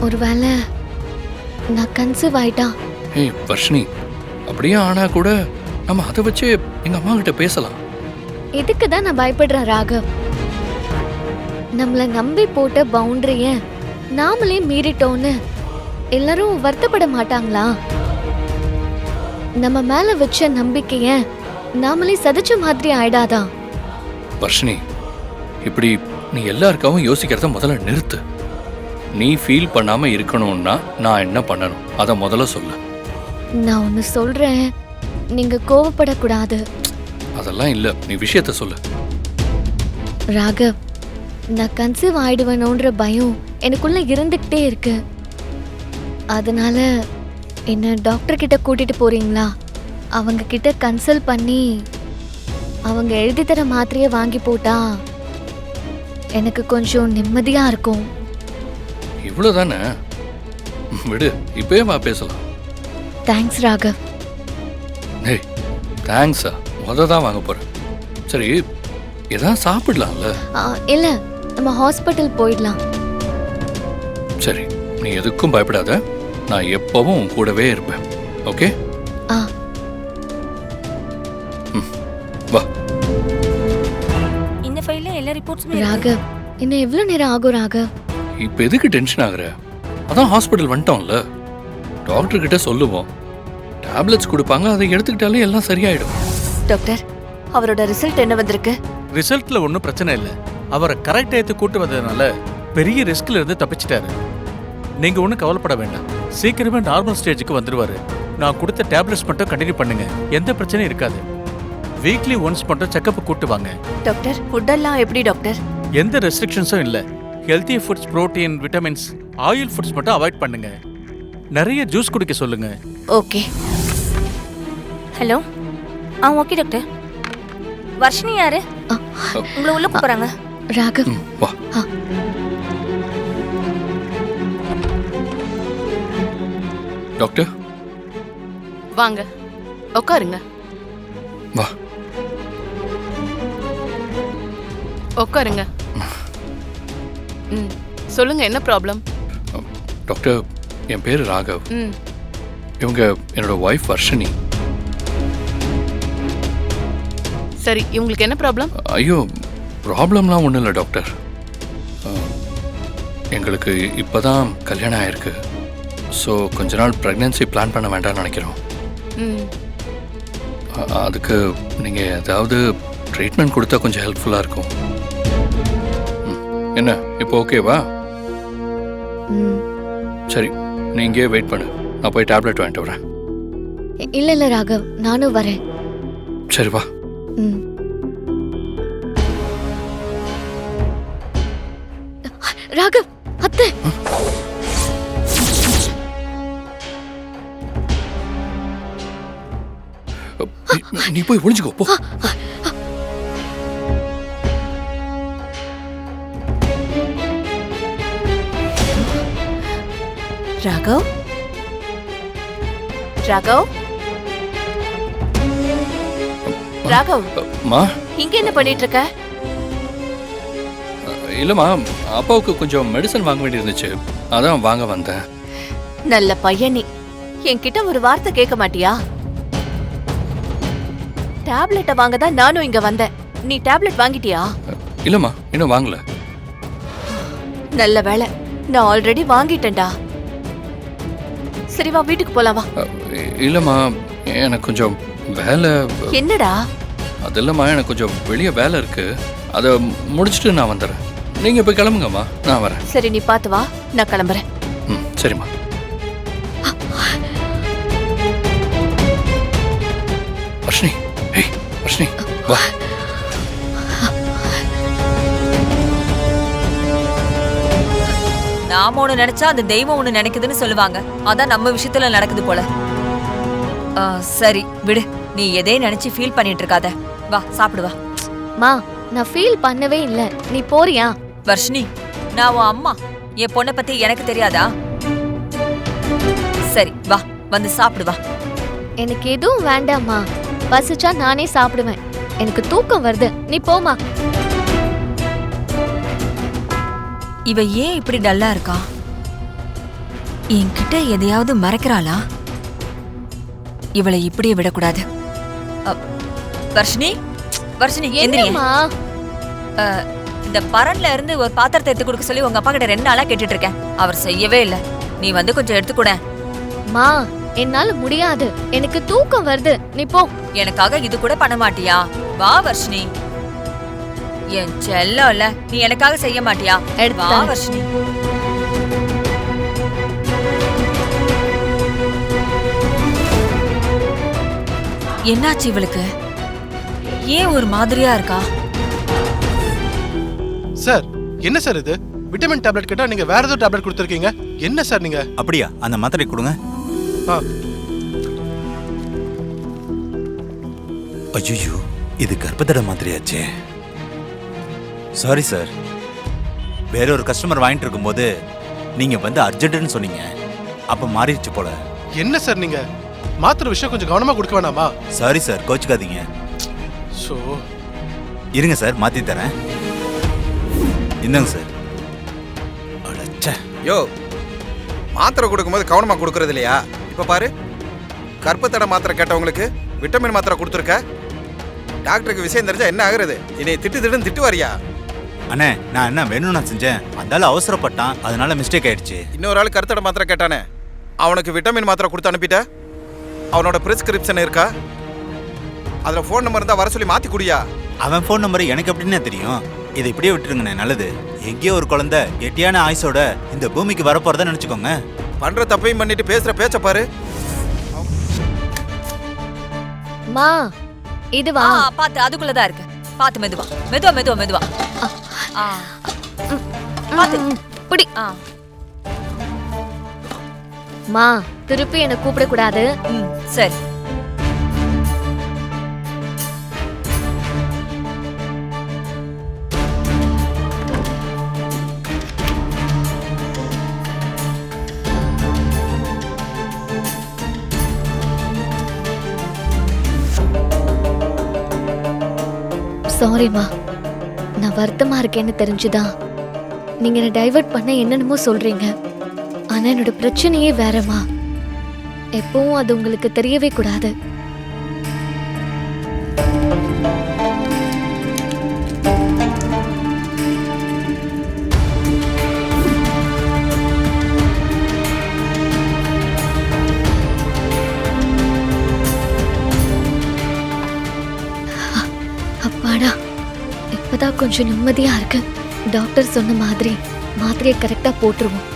ஒருவேளை நான் கன்சீவ் ஆயிட்டா? ஏய் வர்ஷினி, அப்படியே ஆனா கூட நம்ம அதை வச்சு எங்க அம்மா கிட்ட பேசலாம். இதுக்கு தான் நான் பயப்படுறேன் ராகவ். நம்மள நம்பி போட்ட பவுண்டரிய நாமளே மீறிட்டோன்னு எல்லாரும் வருத்தப்பட மாட்டாங்களா? நம்ம மேல வச்ச நம்பிக்கைய நாமளே சதிச்ச மாதிரி ஆயிடாதா? வர்ஷினி, இப்படி நீ எல்லாருக்காகவும் யோசிக்கிறத முதல்ல நிறுத்து. நீ ஃபீல் பண்ணாம இருக்கணும்னா நான் என்ன பண்ணணும் அத முதல்ல சொல்லு. நான் ஒன்னு சொல்றேன், நீங்க கோவப்படக்கூடாது. அதெல்லாம் இல்ல, நீ விஷயத்த சொல்லு. ராகவ், நான் கன்சீவ் ஆயிடுவேனோன்ற பயம் எனக்குள்ள இருந்துகிட்டே இருக்கு. அதனால என்ன டாக்டர் கிட்ட கூட்டிட்டு போறீங்களா? அவங்க கிட்ட கன்சல்ட் பண்ணி அவங்க எழுதி தர மாத்திரைய வாங்கி போட்டா எனக்கு கொஞ்சம் நிம்மதியா இருக்கும். இவ்வளவுதானே, விடு, இப்பவே வா பேசலாம். தேங்க்ஸ் ராகவ். ஏய் தேங்க்ஸா? தான் வாங்க போறேன். சரி, ஏதாவது சாப்பிடலாம்ல? இல்ல, நம்ம ஹாஸ்பிட்டல் போயிடலாம். சரி, நீ எதுக்கும் பயப்படாத, நான் எப்பவும் உன் கூடவே இருப்பேன். ஓகே? வா. இந்த ஃபைல்ல எல்லா ரிப்போர்ட்ஸுமே ராகவ், இன்னும் எவ்வளவு நேரம் ஆகும் ராகவ்? இப்போ எதுக்கு டென்ஷன் ஆகுற? அதான் ஹாஸ்பிட்டல் வந்துட்டோம்ல, டாக்டர் கிட்ட சொல்லுவோம், டேப்லெட்ஸ் கொடுப்பாங்க, அதை எடுத்துக்கிட்டாலே எல்லாம் சரியாயிடும். டாக்டர், அவரோட ரிசல்ட் என்ன வந்திருக்கு? ரிசல்ட்ல ஒன்றும் பிரச்சனை இல்லை. அவரை கரெக்ட் டயத்து கூட்டு வந்ததுனால பெரிய ரிஸ்க்ல இருந்து தப்பிச்சிட்டாரு. நீங்க ஒன்றும் கவலைப்பட வேண்டாம், சீக்கிரமே நார்மல் ஸ்டேஜுக்கு வந்துருவாரு. நான் கொடுத்த டேப்லெட்ஸ் மட்டும் கண்டினியூ பண்ணுங்க, எந்த பிரச்சனையும் இருக்காது. வீக்லி ஒன்ஸ் மட்டும் செக்கப் கூட்டு வாங்க. டாக்டர், ஃபுட்டெல்லாம் எப்படி டாக்டர்? எந்த ரெஸ்ட்ரிக்ஷன்ஸும் இல்லை. Healthy foods, protein, vitamins, oil foods மட்டும் அவாய்ட் பண்ணுங்க. நிறைய ஜூஸ் குடிக்க சொல்லுங்க. Okay. Hello. Okay doctor. Varshini யாரு? உங்களை உள்ள கூப்பிடுறாங்க. ராகவ், வா. டாக்டர் வாங்க, உட்காருங்க. வா. உட்காருங்க. சொல்லுங்க, என்ன ப்ராப்ளம்? டாக்டர், என் பேரு ராகவ். இவங்க என்னோட ஒய்ஃப் வர்ஷினி. சரி, இவங்களுக்கு என்ன ப்ராப்ளம்? ஐயோ, ப்ராப்ளம்லாம் ஒன்றும் இல்லை டாக்டர். எங்களுக்கு இப்போதான் கல்யாணம் ஆயிருக்கு. ஸோ கொஞ்ச நாள் ப்ரெக்னென்சி பிளான் பண்ண வேண்டாம்னு நினைக்கிறோம். அதுக்கு நீங்கள் ஏதாவது ட்ரீட்மெண்ட் கொடுத்தா கொஞ்சம் ஹெல்ப்ஃபுல்லாக இருக்கும். என்ன இப்போ ஓகேவா? சரி, நீ இங்கே வெயிட் பண்ணு, நான் போய் டேப்லெட் வாங்கிட்டு வரேன். இல்ல இல்ல ராகவ், நானும் வரேன். சரி வா. ராகவ், அத்தை. நீ போய் ஒளிஞ்சுக்கோ போ. ராகவ், ராகவ், ராகவ், மா, இங்க என்ன பண்ணிட்டு இருக்க? இல்லம்மா, அப்பாவுக்கு கொஞ்சம் மெடிசன் வாங்க வேண்டியிருந்துச்சு, அதான் வாங்க வந்தேன். நல்ல பையன் நீ. என்கிட்ட ஒரு வார்த்தை கேட்க மாட்டியா? டேப்லெட்டை வாங்க தான் நானும் இங்க வந்தேன். நீ டேப்லெட் வாங்கிட்டியா? இல்லம்மா, இன்னும் வாங்கல. நல்ல வேலை, நான் ஆல்ரெடி வாங்கிட்டேன்டா. சரி வா, வீட்டுக்கு போலாம் வா. இல்லம்மா, எனக்கு கொஞ்சம் வேலை. என்னடா? அது இல்லம்மா, எனக்கு கொஞ்சம் வெளியே வேலை இருக்கு, அதை முடிச்சுட்டு நான் வந்துடுறேன். நீங்க போய் கிளம்புங்கம்மா, நான் வரேன். சரி, நீ பார்த்து வா, நான் கிளம்புறேன். சரிம்மா. வர்ஷினி, ஏய் வர்ஷினி, வா. நாம ஒண்ணு நினைச்சா அந்த தெய்வம் ஒண்ணு நினைக்குதுன்னு சொல்லுவாங்க. அதான் நம்ம விஷயத்துல நடக்குது போல. சரி விடு, நீ எதையும் நினைச்சு ஃபீல் பண்ணிட்டு இருக்காத. வா சாப்பிடு வா. மா, நான் ஃபீல் பண்ணவே இல்ல. நீ போறியா? வர்ஷினி, நான் உன் அம்மா. என் பொண்ணை பத்தி எனக்கு தெரியாதா? சரி வா, வந்து சாப்பிடு வா. எனக்கு எதுவும் வேண்டாம்மா, பசிச்சா நானே சாப்பிடுவேன். எனக்கு தூக்கம் வருது, நீ போமா. இவ ஏன் இப்படி டல்லா இருக்கா? என்கிட்ட எதையாவது மறைக்கிறாளா? இவளை இப்படியே விடக்கூடாது. வர்ஷினி, வர்ஷினி எந்திரிங்க. என்னம்மா? இந்த பரன்ல இருந்து ஒரு பாத்திரத்தை எடுத்து கொடுக்க சொல்லி உங்க அப்பா கிட்ட 2 நாளா கேட்டுட்டு இருக்கேன். அவர் செய்யவே இல்ல. நீ வந்து கொஞ்சம் எடுத்துக்கூட. மா, என்னால முடியாது. எனக்கு தூக்கம் வருது. நீ போ. எனக்காக இது கூட பண்ண மாட்டியா? வா வர்ஷினி. என் செல்லம் இல்ல, நீ எனக்காக செய்ய மாட்டியா? வா வர்ஷினி. என்னாச்சு இவளுக்கு? ஏன் ஒரு மாதிரியா இருக்கா? சார், என்ன சார் இது? விட்டமின் டேப்லெட் கேட்டா நீங்க வேற ஏதோ டேப்லெட் கொடுத்துருக்கீங்க. என்ன சார் நீங்க? அப்படியா? அந்த மாத்திரை கொடுங்க. ஐயோ, இது கர்ப்பத்தடை மாத்திரையாச்சே. சாரி சார், வேற ஒரு கஸ்டமர் வாங்கிட்டு இருக்கும்போது நீங்க வந்து அர்ஜென்ட்னு சொன்னீங்க. அப்ப மாறிடுச்சு போல. என்ன சார் நீங்க? மாத்திரை விஷயம் கொஞ்சம் கவனமா கொடுக்க வேணாமா? சாரி சார், கோச்சுக்காதீங்க. சோ இருங்க சார், மாத்தி தரேன். இந்தாங்க சார். அடச்சே. யோ, மாத்திரை கொடுக்கும்போது கவனமா கொடுக்கறது இல்லையா? இப்ப பாரு, கர்ப்பத்தடை மாத்திரை கேட்டவங்களுக்கு விட்டமின் மாத்திரை கொடுத்துருக்க. டாக்டருக்கு விஷயம் தெரிஞ்சா என்ன ஆகுறது? என்னை திட்டுன்னு திட்டுவாரியா? அண்ணே, நான் என்ன வேணும்னு நான் செஞ்சேன். அந்த அவசரப்பட்டான், அதனால மிஸ்டேக் ஆயிடுச்சு. இன்னொரு ஆள் கருத்தடை மாத்திரை கேட்டானே, அவனுக்கு விட்டமின் மாத்திரை கொடுத்து அனுப்பிட்ட. அவனோட பிரிஸ்கிரிப்ஷன் இருக்கா? அதுல ஃபோன் நம்பர் இருந்தா வர சொல்லி மாத்தி குடியா? அவன் ஃபோன் நம்பர் எனக்கு எப்படின்னு தெரியும். இதை இப்படியே விட்டுருங்கண்ணே, நல்லது. எங்கேயோ ஒரு குழந்தை கெட்டியான ஆயுசோட இந்த பூமிக்கு வரப்போறதா நினைச்சுக்கோங்க. பண்ற தப்பையும் பண்ணிட்டு பேசுற பேச்ச பாரு. மா, இதுவா? பாத்து, அதுக்குள்ளதான் இருக்கு. பாத்து, மெதுவா மெதுவா மெதுவா மெதுவா. பாத்து புடி. மா, திருப்பி என்ன கூப்பிட கூடாது. சரி. சாரிம்மா, நான் வருத்தமா இருக்கேன்னு தெரிஞ்சுதான் நீங்க என்ன டைவர்ட் பண்ண என்னென்னமோ சொல்றீங்க. ஆனா என்னோட பிரச்சனையே வேறம்மா. எப்பவும் அது உங்களுக்கு தெரியவே கூடாது. அப்பாடா, இப்பதான் கொஞ்சம் நிம்மதியா இருக்கு. டாக்டர் சொன்ன மாதிரி மாத்திரையை கரெக்டா போட்டுருவோம்.